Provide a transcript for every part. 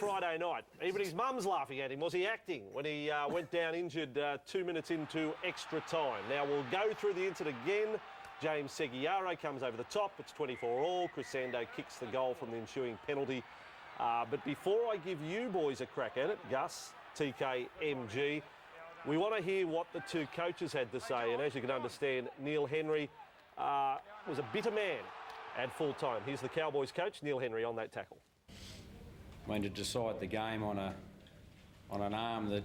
Friday night. Even his mum's laughing at him. Was he acting when he went down injured 2 minutes into extra time? Now we'll go through the incident again. James Seguiaro comes over the top. It's 24-all. Chris Sando kicks the goal from the ensuing penalty. But before I give you boys a crack at it, Gus, TK, MG, we want to hear what the two coaches had to say. And as you can understand, Neil Henry was a bitter man at full time. Here's the Cowboys coach, Neil Henry, on that tackle. I mean, to decide the game on an arm that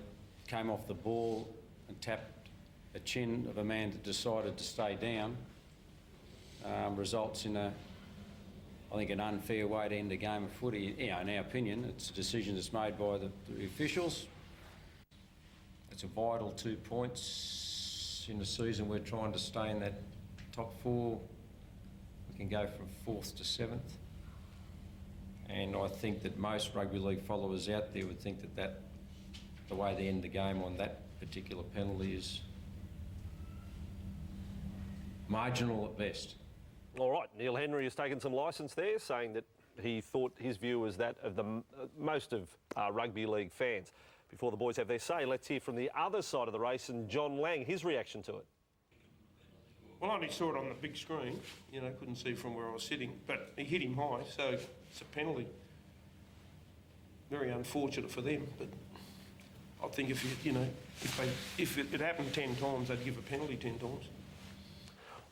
came off the ball and tapped a chin of a man that decided to stay down results in I think an unfair way to end a game of footy. You know, in our opinion, it's a decision that's made by the officials. It's a vital 2 points in the season. We're trying to stay in that top four. We can go from 4th to 7th. And I think that most rugby league followers out there would think that the way they end the game on that particular penalty is marginal at best. All right, Neil Henry has taken some licence there, saying that he thought his view was that of the most of rugby league fans. Before the boys have their say, let's hear from the other side of the race and John Lang, his reaction to it. Well, I only saw it on the big screen, you know, couldn't see from where I was sitting, but he hit him high, so it's a penalty. Very unfortunate for them, but I think if it happened 10 times, they'd give a penalty 10 times.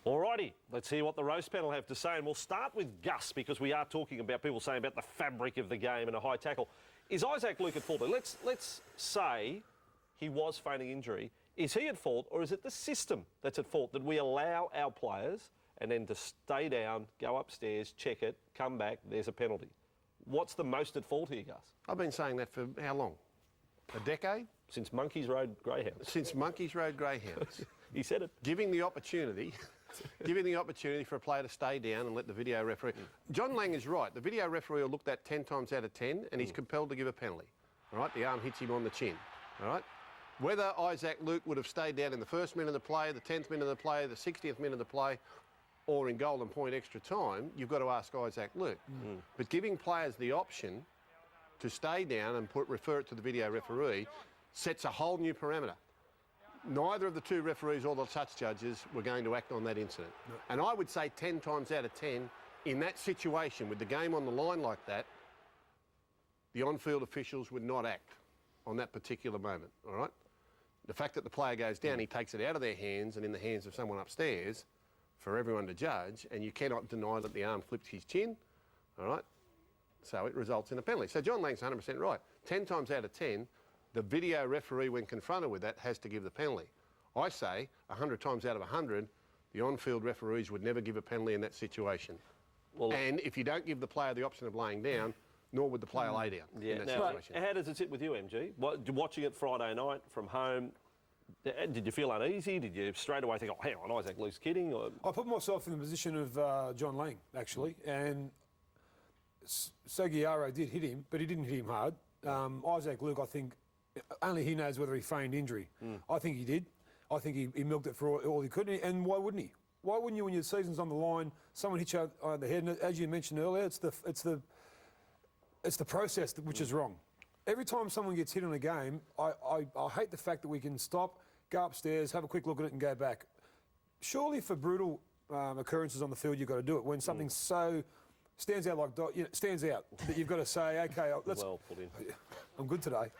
Alrighty, let's hear what the roast panel have to say, and we'll start with Gus, because we are talking about people saying about the fabric of the game and a high tackle. Is Isaac Luke at fault? Let's say he was feigning injury. Is he at fault, or is it the system that's at fault, that we allow our players and then to stay down, go upstairs, check it, come back, there's a penalty? What's the most at fault here, Gus? I've been saying that for how long? A decade? Since Monkeys Road Greyhounds. Since Monkeys Road Greyhounds. He said it. Giving the opportunity for a player to stay down and let the video referee... John Lang is right. The video referee will look that 10 times out of 10 and he's compelled to give a penalty. All right? The arm hits him on the chin. All right? Whether Isaac Luke would have stayed down in the first minute of the play, the 10th minute of the play, the 60th minute of the play, or in golden point extra time, you've got to ask Isaac Luke. But giving players the option to stay down and refer it to the video referee sets a whole new parameter. Neither of the two referees or the touch judges were going to act on that incident. No. And I would say 10 times out of 10, in that situation, with the game on the line like that, the on-field officials would not act on that particular moment, all right? The fact that the player goes down, he takes it out of their hands and in the hands of someone upstairs for everyone to judge, and you cannot deny that the arm flipped his chin, all right? So it results in a penalty. So John Lang's 100% right. 10 times out of 10, the video referee, when confronted with that, has to give the penalty. I say 100 times out of 100, the on-field referees would never give a penalty in that situation. Well, and if you don't give the player the option of laying down, nor would the player lay down in that situation. How does it sit with you, MG? Watching it Friday night from home, did you feel uneasy? Did you straight away think, oh, hang on, Isaac Luke's kidding? Or... I put myself in the position of John Lang, actually, and Seguiaro did hit him, but he didn't hit him hard. Isaac Luke, I think, only he knows whether he feigned injury. I think he did. I think he milked it for all he could. And why wouldn't he? Why wouldn't you, when your season's on the line, someone hits you on the head? And as you mentioned earlier, it's the process which is wrong. Every time someone gets hit in a game, I hate the fact that we can stop, go upstairs, have a quick look at it and go back. Surely for brutal occurrences on the field, you've got to do it. When something so stands out like stands out that you've got to say, okay, let's. Well put in. I'm good today.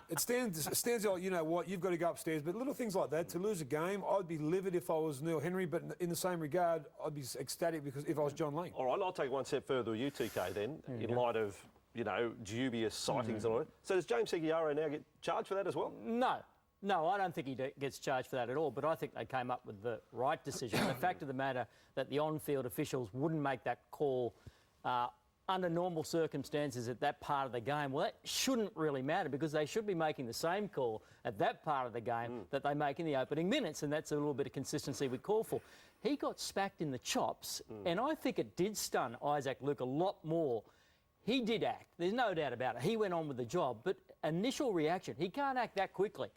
It stands out. You know what? You've got to go upstairs. But little things like that, to lose a game, I'd be livid if I was Neil Henry. But in the same regard, I'd be ecstatic because if I was John Lang. All right, I'll take one step further with you, TK. Then, in light of dubious sightings and all that. So does James Seguiaro now get charged for that as well? No, I don't think he gets charged for that at all, but I think they came up with the right decision. The fact of the matter that the on-field officials wouldn't make that call under normal circumstances at that part of the game, well, that shouldn't really matter because they should be making the same call at that part of the game that they make in the opening minutes, and that's a little bit of consistency we call for. He got spacked in the chops, and I think it did stun Isaac Luke a lot more. He did act, there's no doubt about it. He went on with the job, but initial reaction, he can't act that quickly.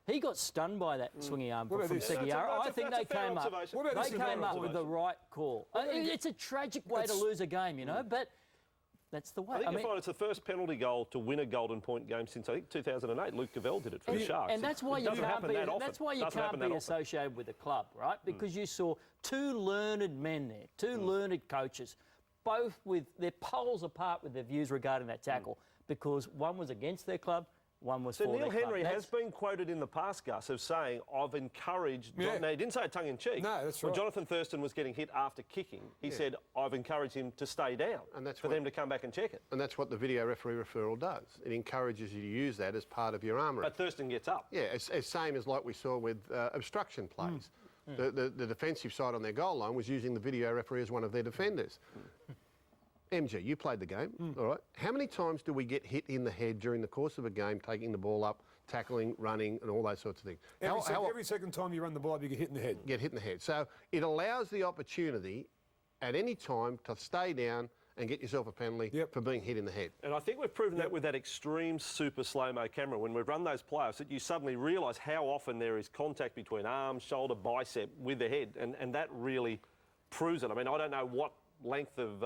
He got stunned by that swinging arm from Seguiaro. I think they came up with the right call. It's a tragic way to lose a game, but That's the way. I think you find it's the first penalty goal to win a Golden Point game since, I think, 2008. Luke Cavell did it for the Sharks. And that's why It you doesn't can't happen be. that often. That's why you Doesn't can't happen that be often. associated with a club, right? Because you saw two learned men there, two learned coaches, both with their poles apart with their views regarding that tackle, because one was against their club, one was So for Neil their Henry club. has been quoted in the past, Gus, of saying, I've encouraged... Yeah. Now, he didn't say it tongue-in-cheek. No, that's When right. Jonathan Thurston was getting hit after kicking, he said, I've encouraged him to stay down And that's for what- them to come back and check it. And that's what the video referee referral does. It encourages you to use that as part of your armoury. But Thurston gets up. Yeah, as same as like we saw with obstruction plays. The defensive side on their goal line was using the video referee as one of their defenders. MG, you played the game, all right. How many times do we get hit in the head during the course of a game, taking the ball up, tackling, running, and all those sorts of things? Every second time you run the ball up, you get hit in the head. Get hit in the head. So it allows the opportunity at any time to stay down and get yourself a penalty for being hit in the head. And I think we've proven that with that extreme super slow-mo camera. When we've run those playoffs, that you suddenly realise how often there is contact between arm, shoulder, bicep with the head, and that really proves it. I mean, I don't know what length of,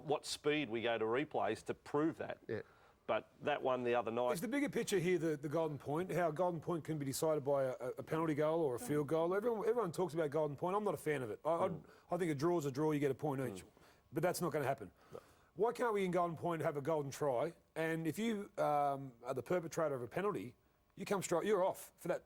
what speed we go to replays to prove that. Yeah. But that one the other night... Is the bigger picture here the golden point, how a golden point can be decided by a penalty goal or a field goal? Everyone talks about golden point. I'm not a fan of it. I think a draw is a draw, you get a point each. But that's not going to happen. No. Why can't we in golden point have a golden try? And if you are the perpetrator of a penalty, you come straight, you're off for that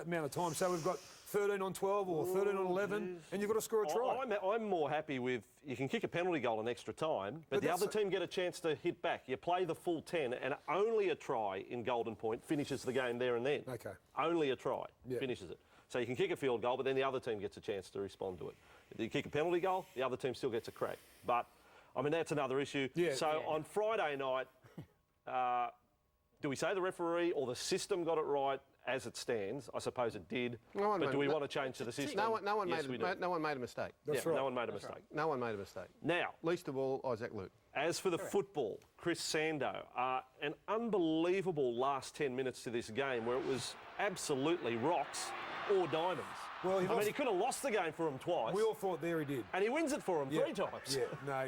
amount of time. So we've got 13 on 12 or 13 on 11, and you've got to score a try. I'm more happy with, you can kick a penalty goal in extra time, but the other team get a chance to hit back. You play the full 10, and only a try in golden point finishes the game there and then. Okay. Only a try finishes it. So you can kick a field goal, but then the other team gets a chance to respond to it. If you kick a penalty goal, the other team still gets a crack. But, I mean, that's another issue. On Friday night, do we say the referee or the system got it right as it stands? I suppose it did. But do we want to change to the system? No one Yes, made a mistake. That's right. No one made a mistake. No one made a mistake. Now, Least of all, Isaac Luke. as for the football, Chris Sando, an unbelievable last 10 minutes to this game where it was absolutely rocks or diamonds. Well, he could have lost the game for him twice. We all thought there he did. And he wins it for him 3 times. Yeah, no,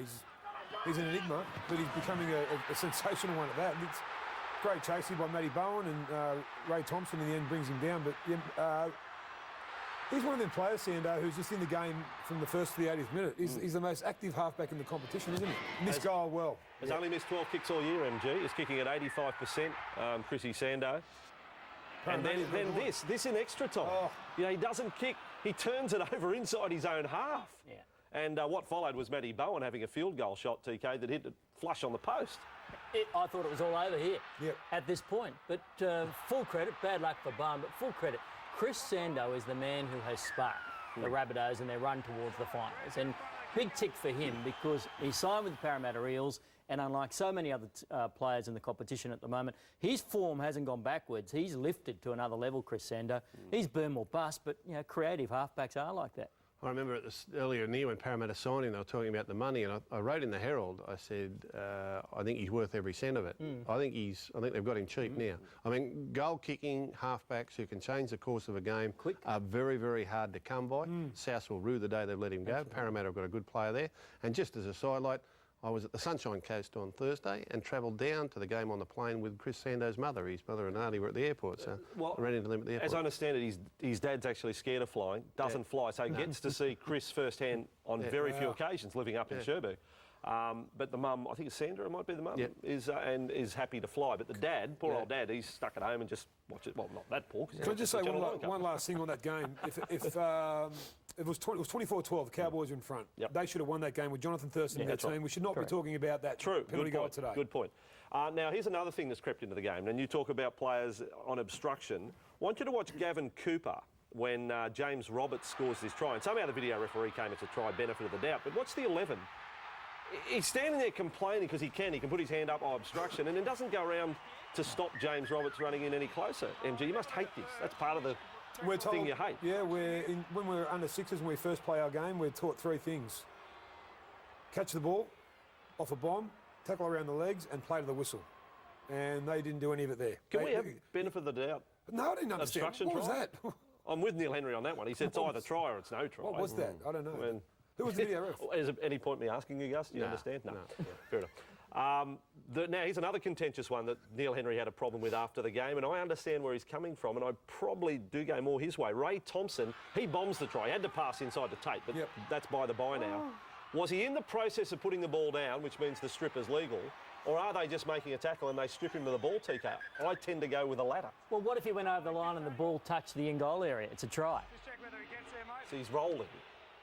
he's an enigma, but he's becoming a sensational one at that. It's great chasing by Matty Bowen, and Ray Thompson in the end brings him down. But he's one of them players, Sando, who's just in the game from the first to the 80th minute. He's the most active halfback in the competition, isn't he? Missed goal well. Has only missed 12 kicks all year, MG. He's kicking at 85%, Chrissy Sando. And then this in extra time. Oh. You know, he doesn't kick. He turns it over inside his own half. Yeah. And what followed was Matty Bowen having a field goal shot, TK, that hit it flush on the post. I thought it was all over here Yep. at this point. But full credit, bad luck for Barn, but full credit. Chris Sando is the man who has sparked the Rabbitohs and their run towards the finals. And big tick for him because he signed with the Parramatta Eels, and unlike so many other players in the competition at the moment, his form hasn't gone backwards. He's lifted to another level, Chris Sando. He's boom or bust, but you know, creative halfbacks are like that. I remember earlier in the year when Parramatta signed him, they were talking about the money, and I wrote in the Herald, I said, I think he's worth every cent of it. I think they've got him cheap now. I mean, goal-kicking halfbacks who can change the course of a game are very, very hard to come by. South will rue the day they've let him go. Parramatta have got a good player there. And just as a sidelight, I was at the Sunshine Coast on Thursday and travelled down to the game on the plane with Chris Sando's mother. His mother and auntie were at the airport, so I ran into them at the airport. As I understand it, his dad's actually scared of flying, doesn't fly, so gets to see Chris firsthand on very few occasions living up in Cherbourg. But the mum, I think it's Sandra, might be the mum, is happy to fly. But the dad, poor old dad, he's stuck at home and just watch it. Well, not that poor. Can I just say one last thing on that game? If it was 24-12, the Cowboys were in front. Yep. They should have won that game with Jonathan Thurston in their team. right. We should not be talking about that penalty goal today. Good point. Now, here's another thing that's crept into the game. And you talk about players on obstruction. I want you to watch Gavin Cooper when James Roberts scores this try. And somehow the video referee came as a try, benefit of the doubt. But watch the 11. He's standing there complaining because he can put his hand up on obstruction and then doesn't go around to stop James Roberts running in any closer. MG, you must hate this. That's part of the thing you hate. Yeah, when we're under sixes and we first play our game, we're taught 3 things. Catch the ball, off a bomb, tackle around the legs and play to the whistle. And they didn't do any of it there. Can we have benefit of the doubt? No, I didn't understand. Obstruction What was try? that? I'm with Neil Henry on that one. He said it's either try or it's no try. What was that? I don't know. I mean, Who was the video ref? is it any point me asking you, Gus? Do you understand? No. Fair Now, here's another contentious one that Neil Henry had a problem with after the game, and I understand where he's coming from, and I probably do go more his way. Ray Thompson, he bombs the try. He had to pass inside the tape, but that's by the by now. Was he in the process of putting the ball down, which means the strip is legal, or are they just making a tackle and they strip him to the ball, TK? I tend to go with the latter. Well, what if he went over the line and the ball touched the in-goal area? It's a try. So he's rolling.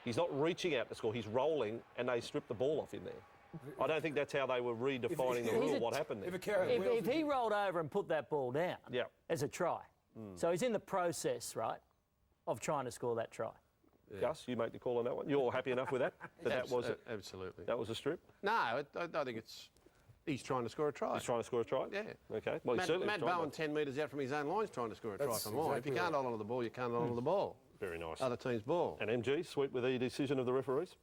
He's not reaching out to score. He's rolling, and they strip the ball off him there. I don't think that's how they were redefining the rule, what happened there. If he rolled over and put that ball down as a try, so he's in the process, right, of trying to score that try. Gus, you make the call on that one. You're happy enough with that? That was absolutely. That was a strip? No, I think it's... He's trying to score a try. He's trying to score a try? Yeah. Okay. Well, Matt Bowen, 10 metres out from his own line, is trying to score a try from line. If you can't hold on to the ball, you can't hold on to the ball. Very nice. Other team's ball. And MG, sweet with the decision of the referees?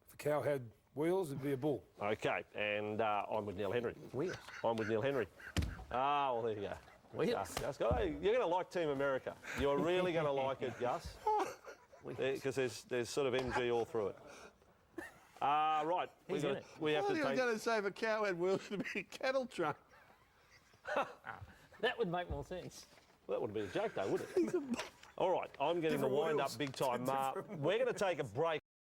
If a cow had wheels, it'd be a bull. Okay, and I'm with Neil Henry. Wheels? I'm with Neil Henry. Ah, well, there you go. Wheels? Gus, hey, you're going to like Team America. You're really going to like it, Gus. Because there's sort of MG all through it. Right. He's in it. We have to I was take... going to say if a cow had wheels, it'd be a cattle truck. That would make more sense. Well, that wouldn't be a joke, though, would it? All right, I'm getting the wind up big time. We're going to take a break.